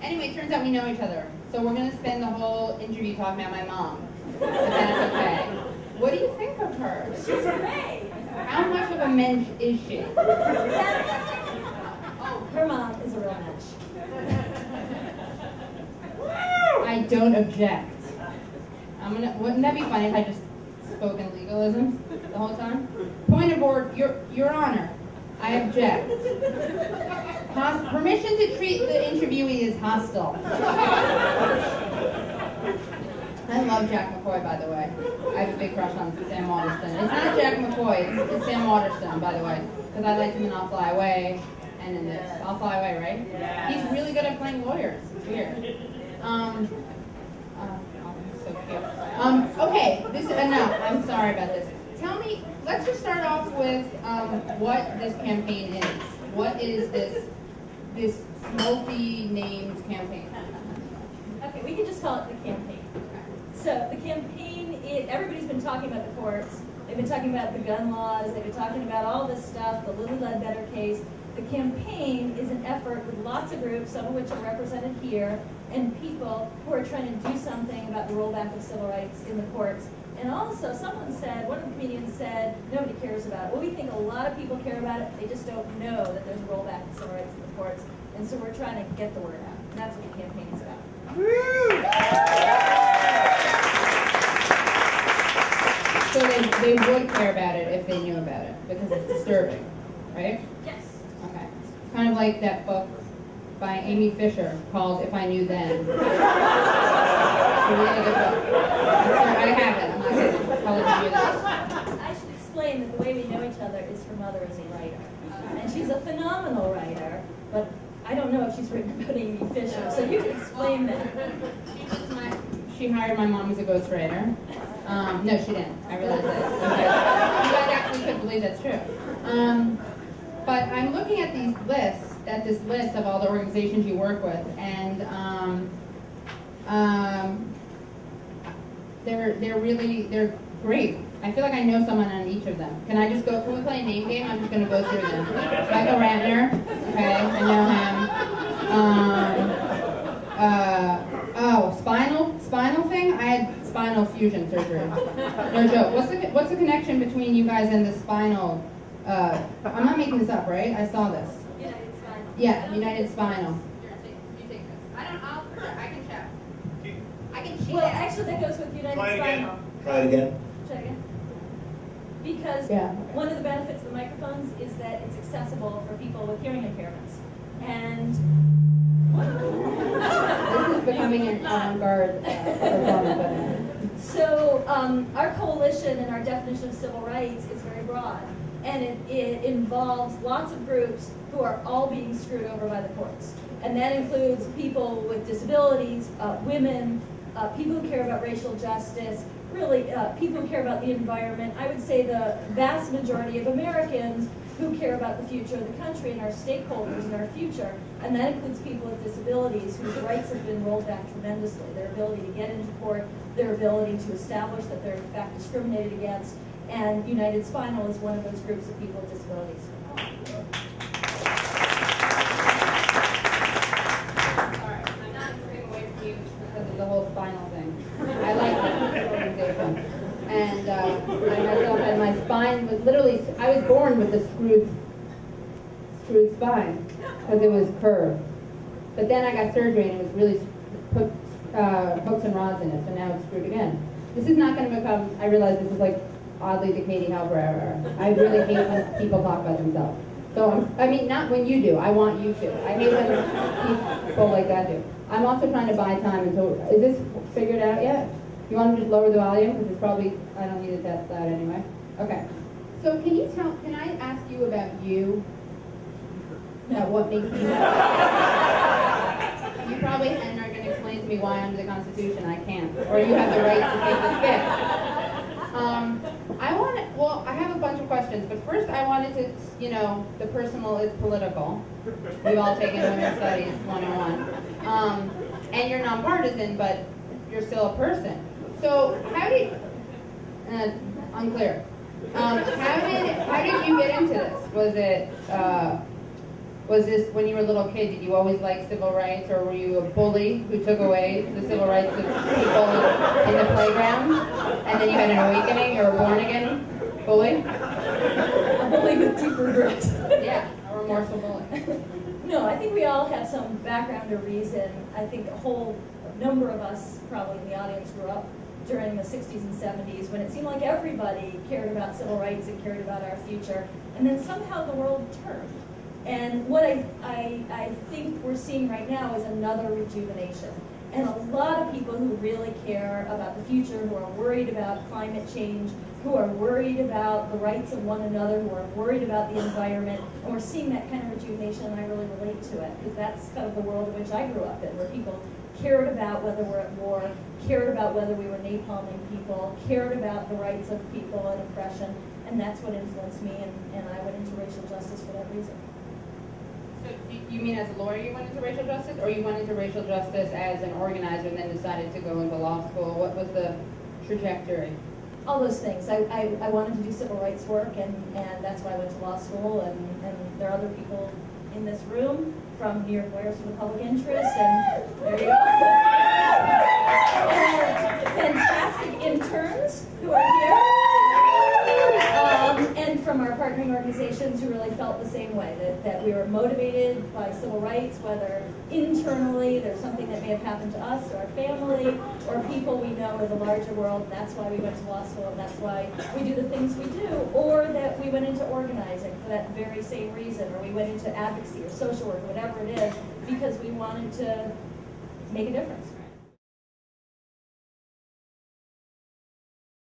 Anyway, it turns out we know each other. So we're going to spend the whole interview talking about my mom. If that's okay. What do you think of her? She's great. How much of a mensch is she? Her mom is a real mensch. I don't object. Wouldn't that be funny if I just spoke in legalisms the whole time? Point of order, Your Honor, I object. Permission to treat the interviewee as hostile. I love Jack McCoy, by the way. I have a big crush on Sam Waterston. It's not Jack McCoy, it's Sam Waterston, by the way. Because I liked him in I'll Fly Away and in this. I'll Fly Away, right? Yeah. He's really good at playing lawyers. It's weird. So cute. Okay, this is enough. I'm sorry about this. Tell me, let's just start off with what this campaign is. What is this multi-named campaign? Okay, we can just call it the campaign. So the campaign, everybody's been talking about the courts. They've been talking about the gun laws. They've been talking about all this stuff, the Lilly Ledbetter case. The campaign is an effort with lots of groups, some of which are represented here, and people who are trying to do something about the rollback of civil rights in the courts. And also, one of the comedians said, nobody cares about it. Well, we think a lot of people care about it. They just don't know that there's a rollback of civil rights in the courts. And so we're trying to get the word out. And that's what the campaign is about. So they would care about it if they knew about it, because it's disturbing, right? Yes. Okay. It's kind of like that book by Amy Fisher called If I Knew Then. It's a really good book. I have it. I'm not going to probably give you this. I should explain that the way we know each other is her mother is a writer. And she's a phenomenal writer, but I don't know if she's written about Amy Fisher, so you can explain that. She hired my mom as a ghostwriter. No, she didn't. I realize that. You guys actually couldn't believe that's true. But I'm looking at this list of all the organizations you work with, and they're great. I feel like I know someone on each of them. Can we play a name game? I'm just going to go through them. Michael Ratner, okay, I know him. Spinal thing? I had spinal fusion surgery. No joke. What's the connection between you guys and the spinal? I'm not making this up, right? I saw this. United Spinal. Yeah, United Spinal. You take this. I can check. I can cheat. Well, actually, that goes with United Spinal. Try it again. Try it again. Because one of the benefits of the microphones is that it's accessible for people with hearing impairments. And this is becoming an avant-garde performance. So our coalition and our definition of civil rights is very broad. And it involves lots of groups who are all being screwed over by the courts. And that includes people with disabilities, women, people who care about racial justice, really people who care about the environment. I would say the vast majority of Americans who care about the future of the country and our stakeholders and our future. And that includes people with disabilities whose rights have been rolled back tremendously. Their ability to get into court, their ability to establish that they're in fact discriminated against. And United Spinal is one of those groups of people with disabilities. Sorry, I'm not moving away from you because of the whole spinal thing. I like that organization. And I myself had my spine was literally, I was born with a screwed spine because it was curved. But then I got surgery and it was really put hooks and rods in it, so now it's screwed again. This is not going to become, I realize this is like oddly the Katie Halper era. I really hate when people talk about themselves. So, not when you do, I want you to. I hate when people like that do. I'm also trying to buy time until, is this figured out yet? You want to just lower the volume? Because it's probably, I don't need to test that anyway. Okay. So can I ask you about you? What makes you You probably are going to explain to me why under the Constitution I can't. Or you have the right to take the fifth. I have a bunch of questions, but first I wanted to, the personal is political. We've all taken women's studies 101. And you're nonpartisan, but you're still a person. So how did, unclear. How did you get into this? Was it Was this, when you were a little kid, did you always like civil rights, or were you a bully who took away the civil rights of people in the playground? And then you had an awakening, or a born again bully? A bully with deep regret. Yeah, a remorseful bully. No, I think we all have some background or reason. I think a whole number of us probably in the audience grew up during the 60s and 70s when it seemed like everybody cared about civil rights and cared about our future. And then somehow the world turned. And what I think we're seeing right now is another rejuvenation. And a lot of people who really care about the future, who are worried about climate change, who are worried about the rights of one another, who are worried about the environment, and we're seeing that kind of rejuvenation, and I really relate to it, because that's kind of the world in which I grew up in, where people cared about whether we're at war, cared about whether we were napalming people, cared about the rights of people and oppression, and that's what influenced me, and I went into racial justice for that reason. So you mean as a lawyer you went into racial justice, or you went into racial justice as an organizer and then decided to go into law school? What was the trajectory? All those things. I wanted to do civil rights work, and that's why I went to law school, and there are other people in this room from New York Lawyers for the Public Interest, and there you go. And fantastic interns who are here. And from our partnering organizations who really felt the same way, that we were motivated by civil rights, whether internally there's something that may have happened to us or our family or people we know in the larger world, and that's why we went to law school, and that's why we do the things we do, or that we went into organizing for that very same reason, or we went into advocacy or social work, whatever it is, because we wanted to make a difference.